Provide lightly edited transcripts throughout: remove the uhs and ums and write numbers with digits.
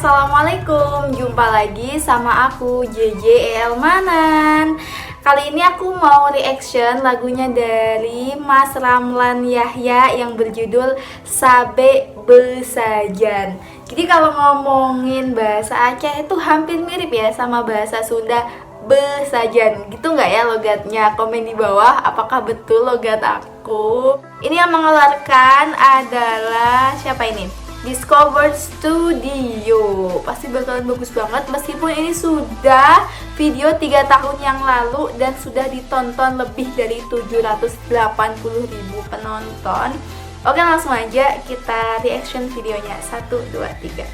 Assalamualaikum, jumpa lagi sama aku JJ Elmanan. Kali ini aku mau reaction lagunya dari Mas Ramlan Yahya yang berjudul Sabe Besajan. Jadi kalau ngomongin bahasa Aceh itu hampir mirip ya sama bahasa Sunda besajan. Gitu nggak ya logatnya? Komen di bawah apakah betul logat aku. Ini yang mengeluarkan adalah siapa ini? Discovered Studio. Pasti bakalan bagus banget meskipun ini sudah video 3 tahun yang lalu dan sudah ditonton lebih dari 780.000 penonton. Oke, langsung aja kita reaction videonya. 1, 2, 3.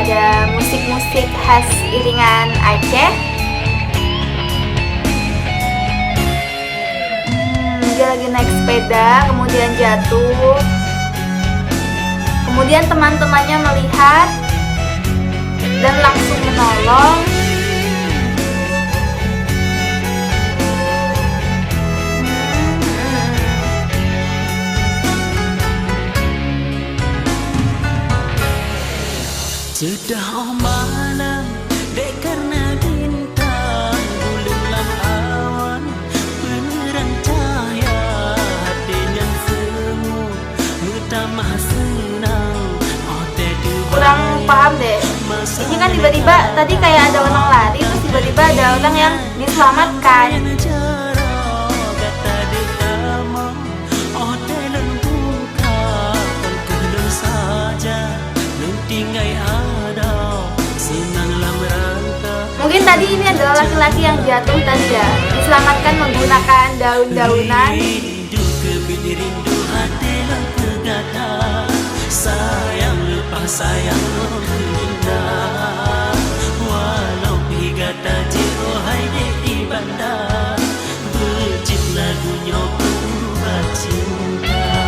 Ada musik-musik khas iringan Aceh. Dia lagi naik sepeda, kemudian jatuh. Kemudian teman-temannya melihat dan langsung menolong. Sudah malam, dek karena bintang bulan awan penerang cahaya hati yang semu mutamah senang. Kurang paham deh. Ini kan tiba-tiba tadi kayak ada orang lari, terus tiba-tiba ada orang yang diselamatkan. Mungkin tadi ini adalah laki-laki yang jatuh tadi ya, diselamatkan menggunakan daun-daunan.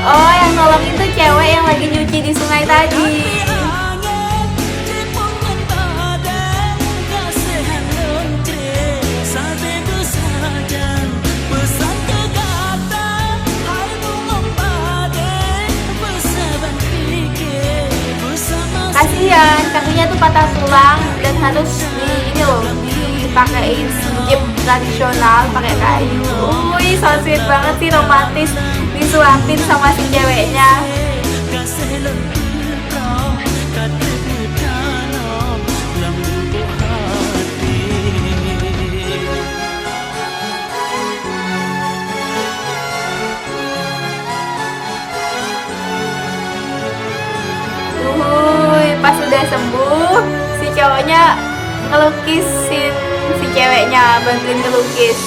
Oh, yang nolong itu cewek yang lagi nyuci di sungai tadi. Kasihan, kakinya tuh patah tulang dan harus dipakein jeep tradisional pakai kayu. Wih, so sweet banget sih, romantis, disuapin sama si ceweknya. Pas udah sembuh, si cowoknya ngelukisin si ceweknya, bantuin ngelukis.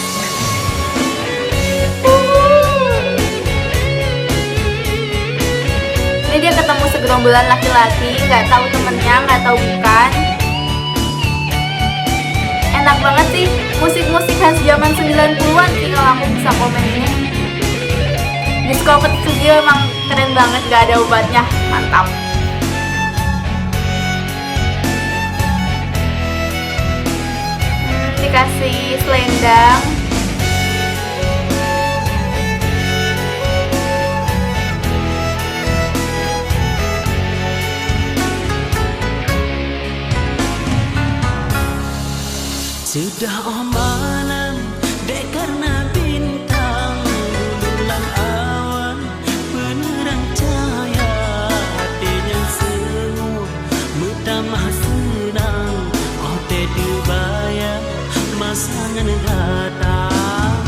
Ini dia ketemu segerombolan laki-laki, nggak tahu temennya, nggak tahu bukan. Enak banget sih, musik-musik khas zaman 90-an sih kalau aku bisa komen ini. Discovered Studio emang keren banget, nggak ada obatnya, mantap. Dikasih selendang. Sudah malam, dek karena bintang bulan awan penerang cahaya hati yang semu mutamah senang. Oh tedubaya masangan gata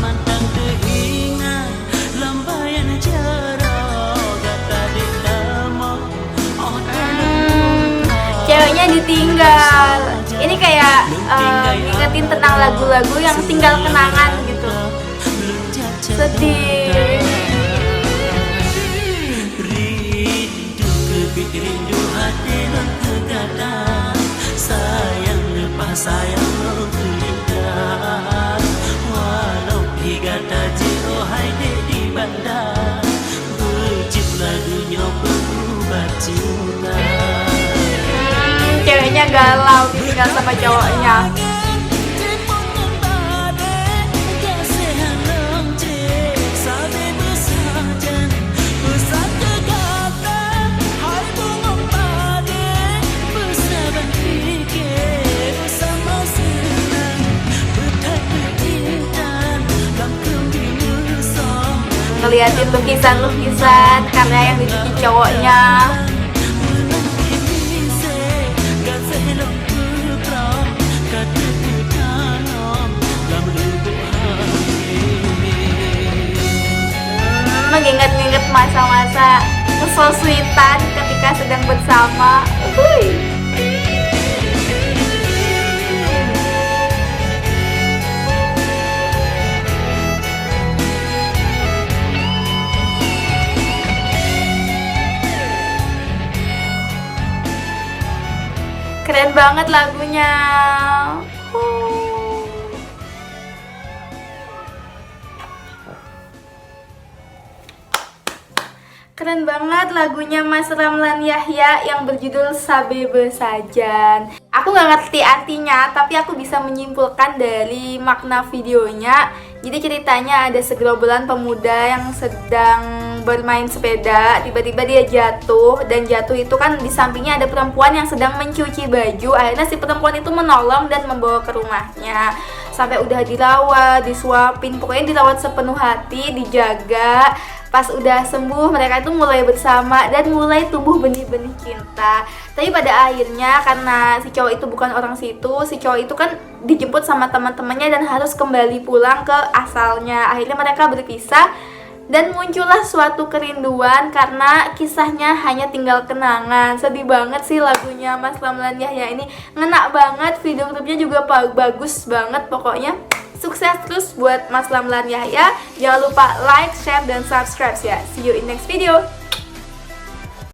mantang teringat lambayan jarak gata di lama. Oh ceweknya ditinggal. Ini kayak ingetin tentang lagu-lagu yang tinggal kenangan gitu. Sedih. Rindu hati dan kegata sayang lepas sayang kulihat walau higata jiro haide di bandar berjip lagunya berubah cinta. Ceweknya galau ditinggal sama cowoknya. ngeliatin lukisan-lukisan karya yang dibikin cowoknya. Mengingat-ingat masa-masa so-sweetan ketika sedang bersama. Keren banget lagunya. Keren banget lagunya Mas Ramlan Yahya yang berjudul Sabebe Sajan. Aku nggak ngerti artinya, tapi aku bisa menyimpulkan dari makna videonya. Jadi ceritanya ada segerombolan pemuda yang sedang bermain sepeda, tiba-tiba dia jatuh, dan jatuh itu kan di sampingnya ada perempuan yang sedang mencuci baju. Akhirnya si perempuan itu menolong dan membawa ke rumahnya. Sampai udah dirawat, disuapin, pokoknya dirawat sepenuh hati, dijaga. Pas udah sembuh, mereka itu mulai bersama dan mulai tumbuh benih-benih cinta. Tapi pada akhirnya karena si cowok itu bukan orang situ, si cowok itu kan dijemput sama teman-temannya dan harus kembali pulang ke asalnya. Akhirnya mereka berpisah dan muncullah suatu kerinduan karena kisahnya hanya tinggal kenangan. Sedih banget sih lagunya Mas Ramlan Yahya ini, ngena banget, video klipnya juga bagus banget pokoknya. Sukses terus buat Mas Ramlan Yahya. Jangan lupa like, share, dan subscribe ya. See you in next video.